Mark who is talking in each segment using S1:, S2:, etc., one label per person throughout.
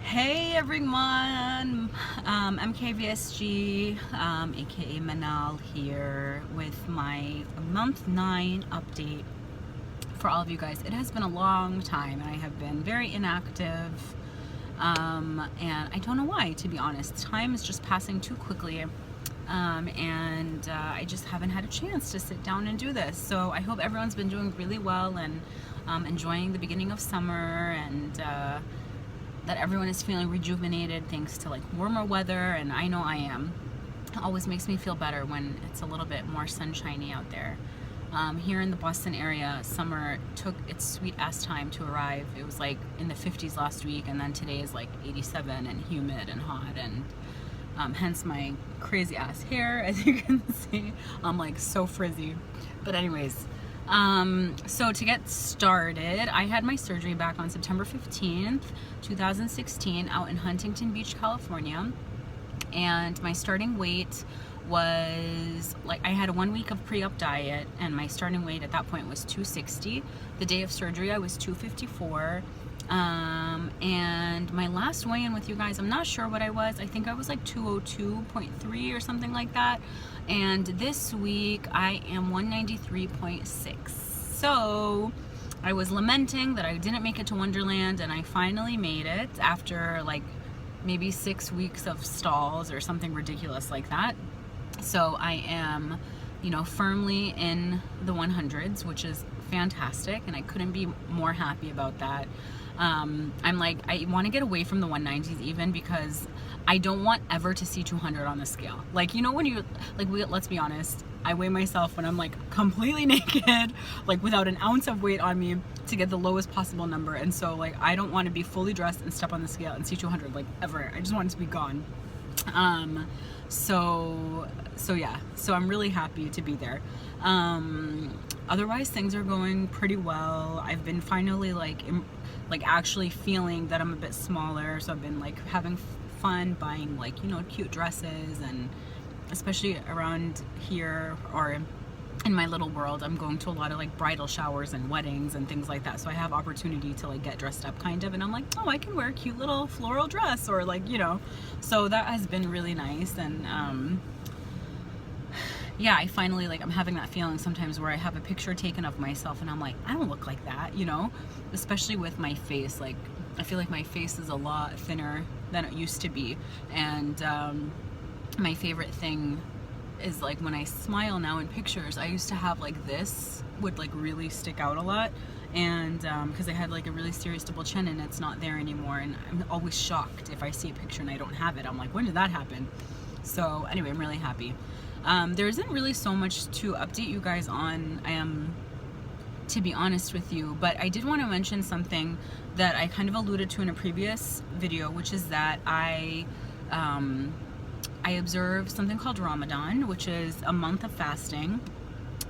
S1: Hey everyone, MKVSG, aka Manal here with my month 9 update for all of you guys. It has been a long time and I have been very inactive, and I don't know why, to be honest. Time is just passing too quickly, and I just haven't had a chance to sit down and do this. So I hope everyone's been doing really well and enjoying the beginning of summer, and that everyone is feeling rejuvenated thanks to like warmer weather, and I know I am. It always makes me feel better when it's a little bit more sunshiny out there. Here in the Boston area, summer took its sweet ass time to arrive. It was like in the 50s last week, and then today is like 87 and humid and hot, and hence my crazy ass hair, as you can see. I'm like so frizzy. But anyways, so to get started, I had my surgery back on September 15th, 2016 out in Huntington Beach, California. And my starting weight was like, I had a 1 week of pre-op diet, and my starting weight at that point was 260. The day of surgery I was 254. And my last weigh-in with you guys, I'm not sure what I was. I think I was like 202.3 or something like that. And this week I am 193.6. So I was lamenting that I didn't make it to Wonderland, and I finally made it after like maybe 6 weeks of stalls or something ridiculous like that. So I am, you know, firmly in the 100s, which is fantastic, and I couldn't be more happy about that. I'm like, I want to get away from the 190s even, because I don't want ever to see 200 on the scale. Like, you know, when you, like, let's be honest, I weigh myself when I'm like completely naked, like without an ounce of weight on me, to get the lowest possible number. And so like, I don't want to be fully dressed and step on the scale and see 200 like ever. I just want it to be gone. So yeah, so I'm really happy to be there. Otherwise things are going pretty well. I've been finally like actually feeling that I'm a bit smaller, so I've been like having fun buying like, you know, cute dresses, and especially around here or in my little world, I'm going to a lot of like bridal showers and weddings and things like that, so I have opportunity to like get dressed up kind of, and I'm like, oh, I can wear a cute little floral dress, or like, you know, so that has been really nice. And yeah, I finally, like, I'm having that feeling sometimes where I have a picture taken of myself and I'm like, I don't look like that, you know, especially with my face. Like, I feel like my face is a lot thinner than it used to be, and my favorite thing is like when I smile now in pictures, I used to have like this would like really stick out a lot, and because I had like a really serious double chin, and it's not there anymore, and I'm always shocked if I see a picture and I don't have it. I'm like, when did that happen? So anyway, I'm really happy. There isn't really so much to update you guys on, to be honest with you, but I did want to mention something that I kind of alluded to in a previous video, which is that I observe something called Ramadan, which is a month of fasting.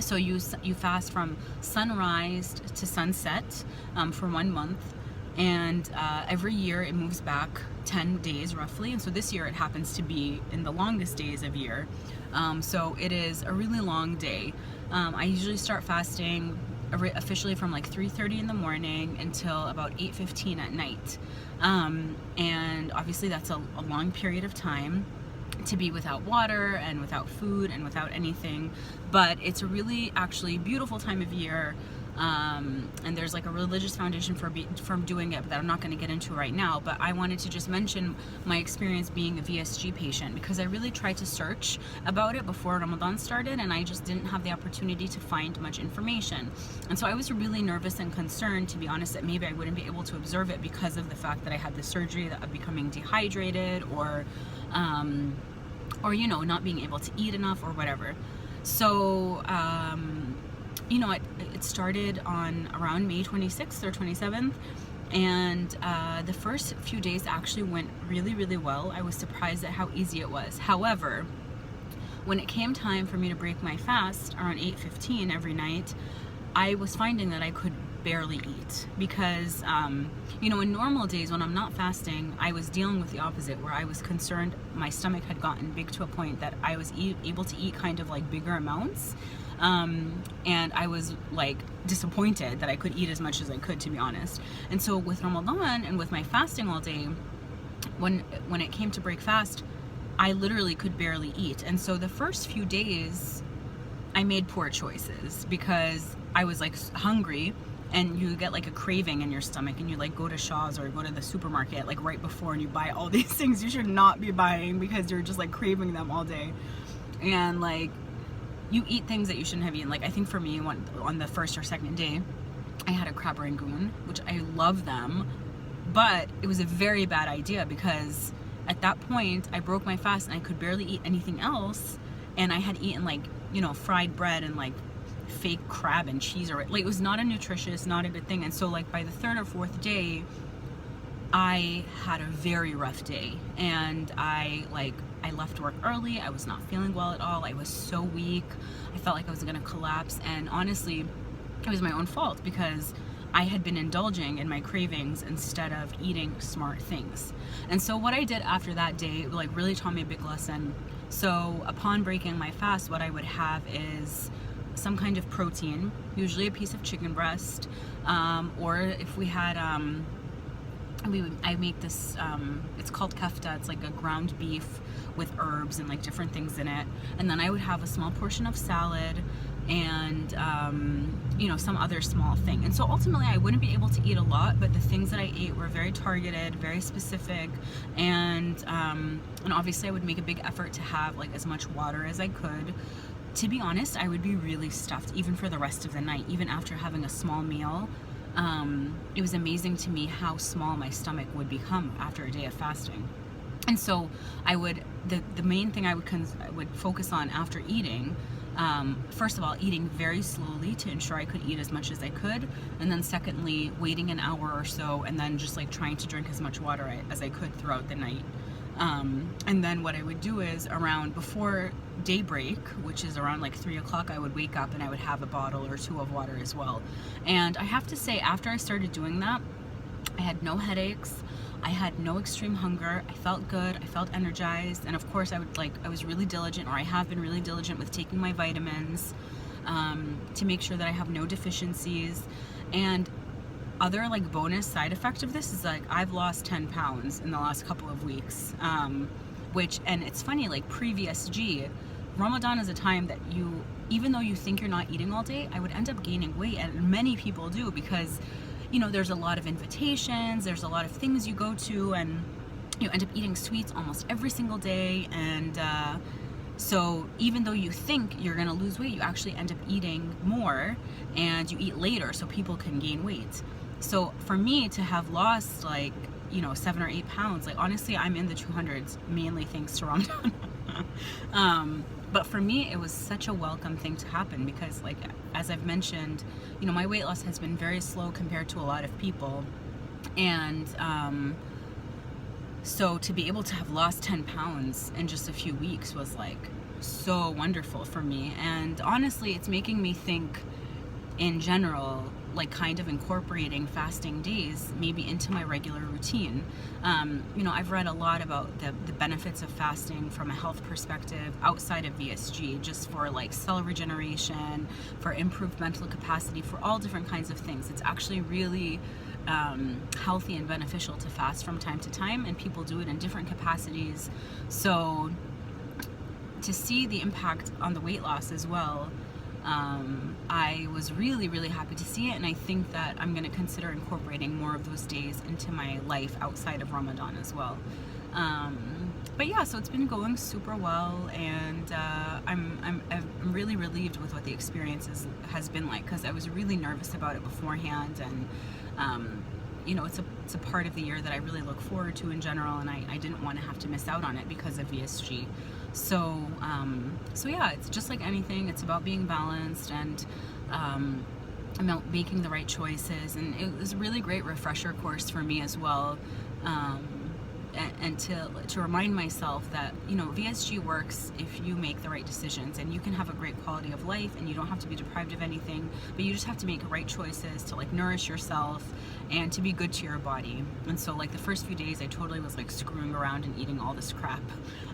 S1: So you fast from sunrise to sunset for 1 month, and every year it moves back 10 days roughly, and so this year it happens to be in the longest days of year. So it is a really long day. I usually start fasting officially from like 3:30 in the morning until about 8:15 at night, and obviously that's a long period of time to be without water and without food and without anything, but it's a really actually beautiful time of year. And there's like a religious foundation for doing it that I'm not going to get into right now, but I wanted to just mention my experience being a VSG patient, because I really tried to search about it before Ramadan started, and I just didn't have the opportunity to find much information. And so I was really nervous and concerned, to be honest, that maybe I wouldn't be able to observe it because of the fact that I had the surgery of becoming dehydrated, or you know, not being able to eat enough or whatever. So you know, it started on around May 26th or 27th, and the first few days actually went really, really well. I was surprised at how easy it was. However, when it came time for me to break my fast around 8:15 every night, I was finding that I could barely eat, because you know, in normal days when I'm not fasting, I was dealing with the opposite, where I was concerned my stomach had gotten big to a point that I was able to eat kind of like bigger amounts, and I was like disappointed that I could eat as much as I could, to be honest. And so with Ramadan and with my fasting all day, when it came to break fast, I literally could barely eat. And so the first few days I made poor choices because I was like hungry, and you get like a craving in your stomach, and you like go to Shaw's or go to the supermarket like right before, and you buy all these things you should not be buying because you're just like craving them all day. And like you eat things that you shouldn't have eaten. Like I think for me, on the first or second day, I had a crab rangoon, which I love them, but it was a very bad idea because at that point I broke my fast and I could barely eat anything else, and I had eaten like, you know, fried bread and like fake crab and cheese, or like it was not a nutritious, not a good thing. And so like by the third or fourth day, I had a very rough day, and I left work early. I was not feeling well at all. I was so weak. I felt like I was gonna collapse, and honestly, it was my own fault because I had been indulging in my cravings instead of eating smart things. And so what I did after that day like really taught me a big lesson. So upon breaking my fast, what I would have is some kind of protein, usually a piece of chicken breast, or if we had I make this, it's called kafta. It's like a ground beef with herbs and like different things in it. And then I would have a small portion of salad and, you know, some other small thing. And so ultimately I wouldn't be able to eat a lot, but the things that I ate were very targeted, very specific. And obviously I would make a big effort to have like as much water as I could. To be honest, I would be really stuffed even for the rest of the night, even after having a small meal. It was amazing to me how small my stomach would become after a day of fasting. And so I would, the main thing I would focus on after eating, first of all, eating very slowly to ensure I could eat as much as I could. And then secondly, waiting an hour or so, and then just like trying to drink as much water as I could throughout the night. And then what I would do is around before daybreak, which is around like 3 o'clock, I would wake up and I would have a bottle or two of water as well. And I have to say, after I started doing that, I had no headaches. I had no extreme hunger. I felt good. I felt energized. And of course I was really diligent, or I have been really diligent with taking my vitamins, to make sure that I have no deficiencies. And other like bonus side effect of this is like I've lost 10 pounds in the last couple of weeks, and it's funny, like pre-VSG, Ramadan is a time that even though you think you're not eating all day, I would end up gaining weight, and many people do, because you know there's a lot of invitations, there's a lot of things you go to, and you end up eating sweets almost every single day. And so even though you think you're gonna lose weight, you actually end up eating more, and you eat later so people can gain weight. So for me to have lost like, you know, 7 or 8 pounds, like honestly I'm in the 200s, mainly thanks to Ramadan. But for me it was such a welcome thing to happen, because like as I've mentioned, you know, my weight loss has been very slow compared to a lot of people. And so to be able to have lost 10 pounds in just a few weeks was like so wonderful for me. And honestly, it's making me think in general, like kind of incorporating fasting days maybe into my regular routine. You know, I've read a lot about the benefits of fasting from a health perspective outside of VSG, just for like cell regeneration, for improved mental capacity, for all different kinds of things. It's actually really healthy and beneficial to fast from time to time, and people do it in different capacities. So to see the impact on the weight loss as well, I was really, really happy to see it, and I think that I'm going to consider incorporating more of those days into my life outside of Ramadan as well. But yeah, so it's been going super well, and I'm really relieved with what the experience has been like, because I was really nervous about it beforehand, and you know, it's a part of the year that I really look forward to in general, and I didn't want to have to miss out on it because of VSG. So yeah, it's just like anything. It's about being balanced and about making the right choices. And it was a really great refresher course for me as well. And to remind myself that, you know, VSG works if you make the right decisions, and you can have a great quality of life, and you don't have to be deprived of anything, but you just have to make right choices to like nourish yourself and to be good to your body. And so like the first few days I totally was like screwing around and eating all this crap,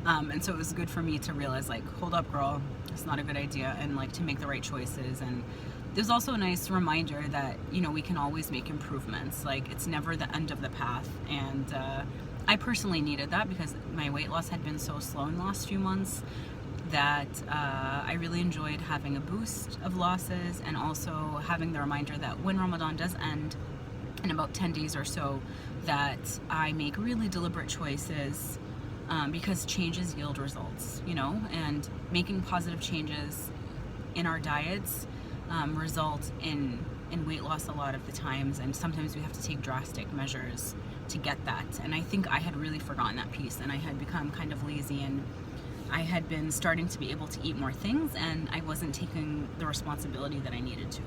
S1: and so it was good for me to realize like, hold up girl, it's not a good idea, and like to make the right choices. And there's also a nice reminder that, you know, we can always make improvements. Like it's never the end of the path, and I personally needed that because my weight loss had been so slow in the last few months that I really enjoyed having a boost of losses, and also having the reminder that when Ramadan does end in about 10 days or so, that I make really deliberate choices, because changes yield results, you know, and making positive changes in our diets result in weight loss a lot of the times, and sometimes we have to take drastic measures to get that. And I think I had really forgotten that piece, and I had become kind of lazy, and I had been starting to be able to eat more things, and I wasn't taking the responsibility that I needed to.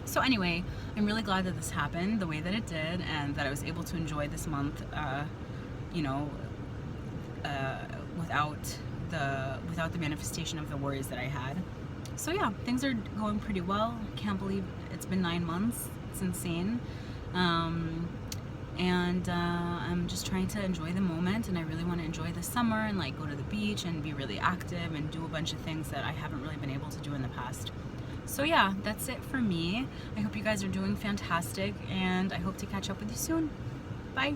S1: So anyway, I'm really glad that this happened the way that it did, and that I was able to enjoy this month, you know, without the manifestation of the worries that I had. So yeah, things are going pretty well. I can't believe it's been 9 months. It's insane. And I'm just trying to enjoy the moment, and I really want to enjoy the summer and like go to the beach and be really active and do a bunch of things that I haven't really been able to do in the past. So yeah, that's it for me. I hope you guys are doing fantastic, and I hope to catch up with you soon. Bye.